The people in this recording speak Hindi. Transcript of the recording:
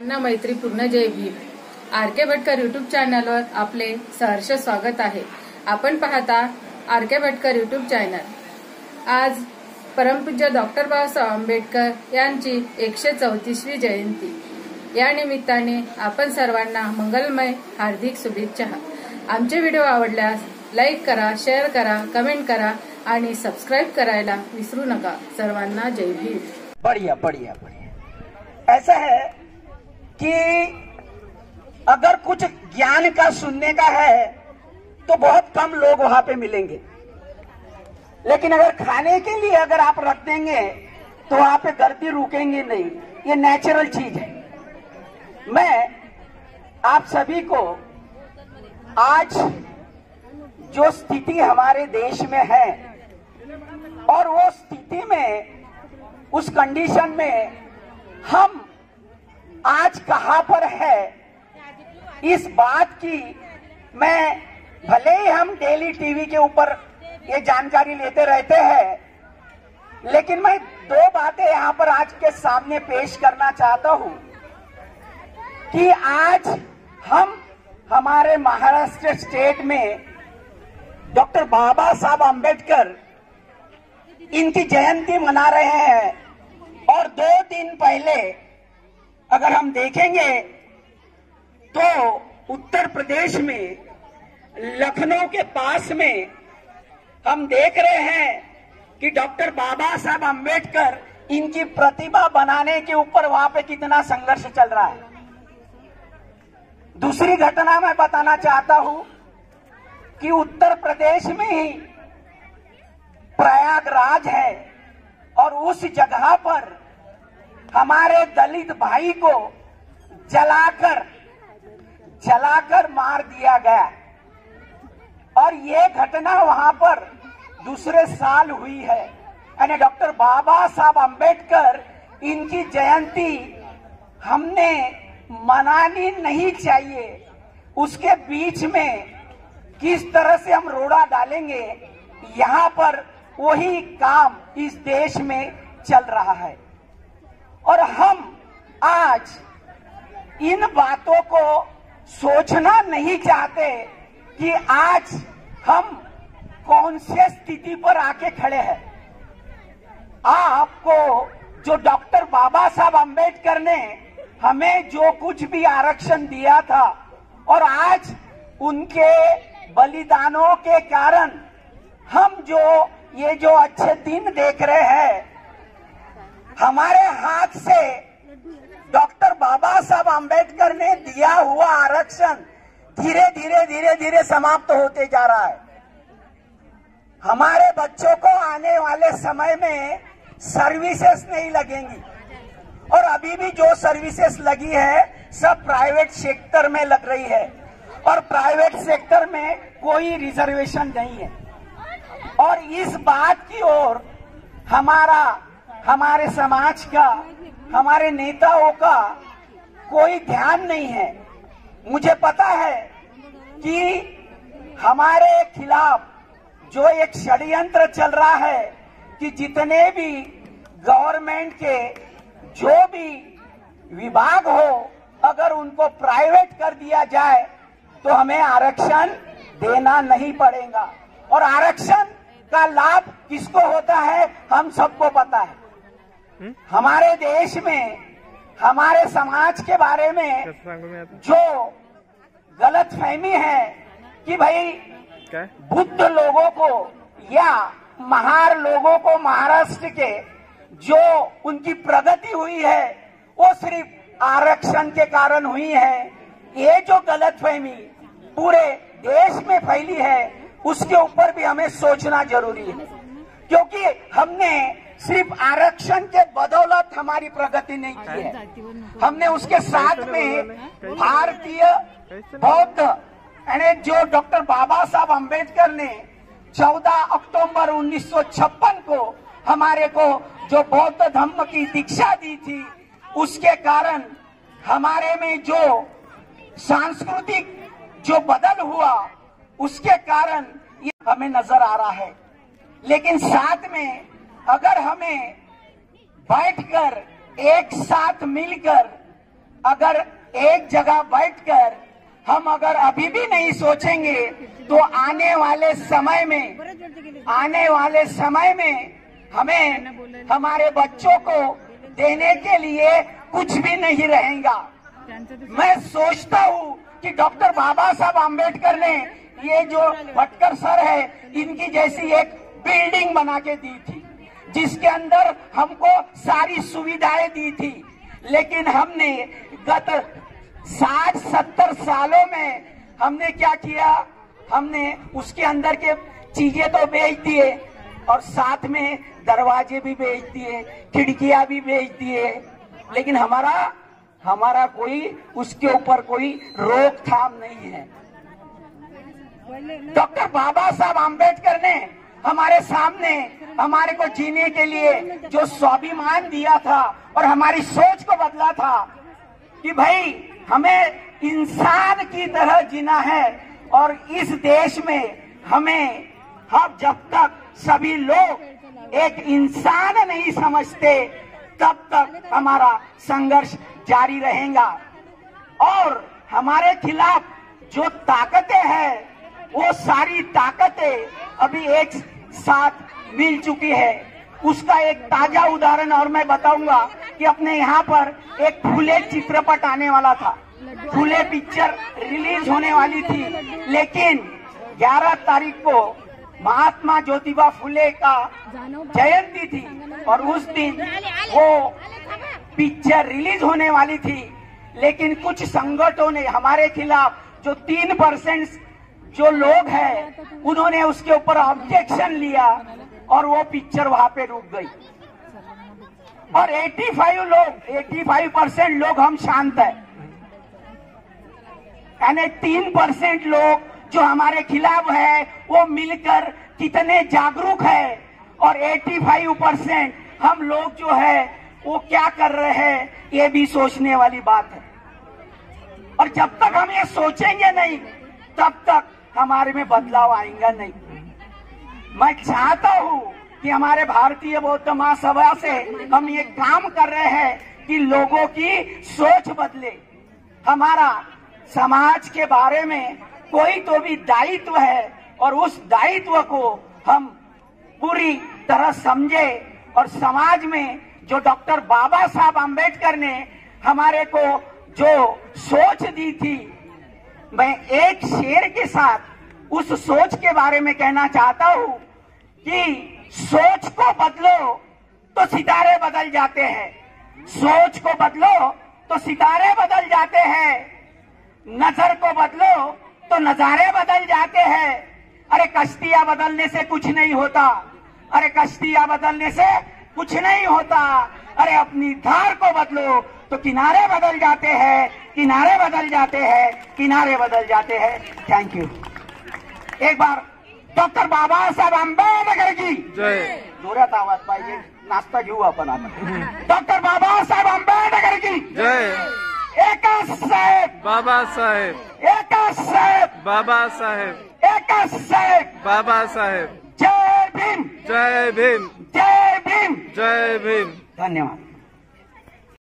ना मैत्रीपूर्ण जय भीम. आर.के. भटकर यूट्यूब चॅनलवर आपले सहर्ष स्वागत आहे. आपण पाहता आर.के. Bhatkar YouTube channel. आज परमपूज्य डॉक्टर बाबासाहेब आंबेडकर यांची 134वी जयंती. या निमित्ताने आपण सर्वांना मंगलमय हार्दिक शुभेच्छा. आमचे व्हिडिओ आवडल्यास लाईक करा, शेअर करा, कमेंट करा आणि सबस्क्राइब करायला विसरू नका. सर्वांना जय भीम. बढ़िया बढ़िया बढ़िया. ऐसा है कि अगर कुछ ज्ञान का सुनने का है तो बहुत कम लोग वहां पे मिलेंगे, लेकिन अगर खाने के लिए अगर आप रख देंगे तो वहां पे गर्दी रुकेंगे नहीं. ये नेचुरल चीज है. मैं आप सभी को आज जो स्थिति हमारे देश में है और वो स्थिति में, उस कंडीशन में हम आज कहां पर है, इस बात की मैं, भले ही हम डेली टीवी के ऊपर ये जानकारी लेते रहते हैं, लेकिन मैं दो बातें यहां पर आज के सामने पेश करना चाहता हूं कि आज हम हमारे महाराष्ट्र स्टेट में डॉक्टर बाबा साहब आंबेडकर इनकी जयंती मना रहे हैं. और 2 दिन पहले अगर हम देखेंगे तो उत्तर प्रदेश में लखनऊ के पास में हम देख रहे हैं कि डॉक्टर बाबा साहब आंबेडकर इनकी प्रतिमा बनाने के ऊपर वहां पे कितना संघर्ष चल रहा है. दूसरी घटना मैं बताना चाहता हूं कि उत्तर प्रदेश में ही प्रयागराज है और उस जगह पर हमारे दलित भाई को जलाकर मार दिया गया. और ये घटना वहां पर दूसरे साल हुई है. यानी डॉक्टर बाबा साहब आंबेडकर इनकी जयंती हमने मनानी नहीं चाहिए. उसके बीच में किस तरह से हम रोड़ा डालेंगे, यहाँ पर वही काम इस देश में चल रहा है. और हम आज इन बातों को सोचना नहीं चाहते कि आज हम कौन से स्थिति पर आके खड़े हैं. आपको जो डॉक्टर बाबा साहब आंबेडकर ने हमें जो कुछ भी आरक्षण दिया था और आज उनके बलिदानों के कारण हम ये जो अच्छे दिन देख रहे हैं, हमारे हाथ से डॉक्टर बाबा साहब आंबेडकर ने दिया हुआ आरक्षण धीरे धीरे समाप्त होते जा रहा है. हमारे बच्चों को आने वाले समय में सर्विसेज नहीं लगेंगी और अभी भी जो सर्विसेज लगी है सब प्राइवेट सेक्टर में लग रही है और प्राइवेट सेक्टर में कोई रिजर्वेशन नहीं है. और इस बात की ओर हमारे समाज का, हमारे नेताओं का कोई ध्यान नहीं है. मुझे पता है कि हमारे खिलाफ जो एक षड्यंत्र चल रहा है कि जितने भी गवर्नमेंट के जो भी विभाग हो, अगर उनको प्राइवेट कर दिया जाए तो हमें आरक्षण देना नहीं पड़ेगा. और आरक्षण का लाभ किसको होता है हम सबको पता है. हमारे देश में, हमारे समाज के बारे में जो गलतफहमी है कि भाई बुद्ध लोगों को या महार लोगों को महाराष्ट्र के जो उनकी प्रगति हुई है वो सिर्फ आरक्षण के कारण हुई है. ये जो गलतफहमी पूरे देश में फैली है उसके ऊपर भी हमें सोचना जरूरी है, क्योंकि हमने सिर्फ आरक्षण के बदौलत हमारी प्रगति नहीं की है. हमने उसके साथ में भारतीय बौद्ध यानी जो डॉक्टर बाबा साहब आंबेडकर ने 14 अक्टूबर 1956 को हमारे को जो बौद्ध धर्म की दीक्षा दी थी, उसके कारण हमारे में जो सांस्कृतिक जो बदल हुआ उसके कारण ये हमें नजर आ रहा है. लेकिन साथ में अगर हमें बैठकर एक साथ मिलकर अगर एक जगह बैठकर हम अगर अभी भी नहीं सोचेंगे तो आने वाले समय में हमें हमारे बच्चों को देने के लिए कुछ भी नहीं रहेगा। मैं सोचता हूँ कि डॉक्टर बाबा साहब आम्बेडकर ने ये जो भटकर सर है इनकी जैसी एक बिल्डिंग बना के दी थी, जिसके अंदर हमको सारी सुविधाएं दी थी, लेकिन हमने गत 60-70 सालों में हमने क्या किया, हमने उसके अंदर के चीजें तो बेच दिए और साथ में दरवाजे भी बेच दिए, खिड़कियां भी बेच दिए, लेकिन हमारा कोई उसके ऊपर कोई रोकथाम नहीं है। डॉक्टर बाबा साहब आम्बेडकर ने हमारे सामने हमारे को जीने के लिए जो स्वाभिमान दिया था और हमारी सोच को बदला था कि भाई हमें इंसान की तरह जीना है, और इस देश में हमें हम जब तक सभी लोग एक इंसान नहीं समझते तब तक हमारा संघर्ष जारी रहेगा। और हमारे खिलाफ जो ताकतें हैं वो सारी ताकतें अभी एक साथ मिल चुकी है। उसका एक ताजा उदाहरण और मैं बताऊंगा कि अपने यहाँ पर एक फूले चित्रपट आने वाला था, फूले पिक्चर रिलीज होने वाली थी, लेकिन 11 तारीख को महात्मा ज्योतिबा फुले का जयंती थी और उस दिन वो पिक्चर रिलीज होने वाली थी, लेकिन कुछ संगठनों ने हमारे खिलाफ जो 3% जो लोग हैं उन्होंने उसके ऊपर ऑब्जेक्शन लिया और वो पिक्चर वहां पे रुक गई। और 85% लोग हम शांत हैं, यानी 3% लोग जो हमारे खिलाफ है वो मिलकर कितने जागरूक है, और 85% हम लोग जो है वो क्या कर रहे हैं ये भी सोचने वाली बात है। और जब तक हम ये सोचेंगे नहीं तब तक हमारे में बदलाव आएगा नहीं। मैं चाहता हूं कि हमारे भारतीय बौद्ध महासभा से हम ये काम कर रहे हैं कि लोगों की सोच बदले, हमारा समाज के बारे में कोई तो भी दायित्व है और उस दायित्व को हम पूरी तरह समझे, और समाज में जो डॉक्टर बाबा साहब आम्बेडकर ने हमारे को जो सोच दी थी, मैं एक शेर के साथ उस सोच के बारे में कहना चाहता हूं कि सोच को बदलो तो सितारे बदल जाते हैं, सोच को बदलो तो सितारे बदल जाते हैं, नजर को बदलो तो नजारे बदल जाते हैं। अरे कश्तियां बदलने से कुछ नहीं होता, अरे कश्तियां बदलने से कुछ नहीं होता, अरे अपनी धार को बदलो तो किनारे बदल जाते हैं, किनारे बदल जाते हैं, किनारे बदल जाते हैं। Thank you. एक बार डॉक्टर बाबासाहेब आंबेडकर की जय। जोरात आवाज पाहिजे, नाश्ता घेऊ आपण आता। डॉक्टर बाबासाहेब आंबेडकर की जय। एकच साहेब बाबासाहेब, एकच साहेब बाबासाहेब, एकच साहेब बाबासाहेब। जय भीम, जय भीम, जय भीम, जय भीम। धन्यवाद।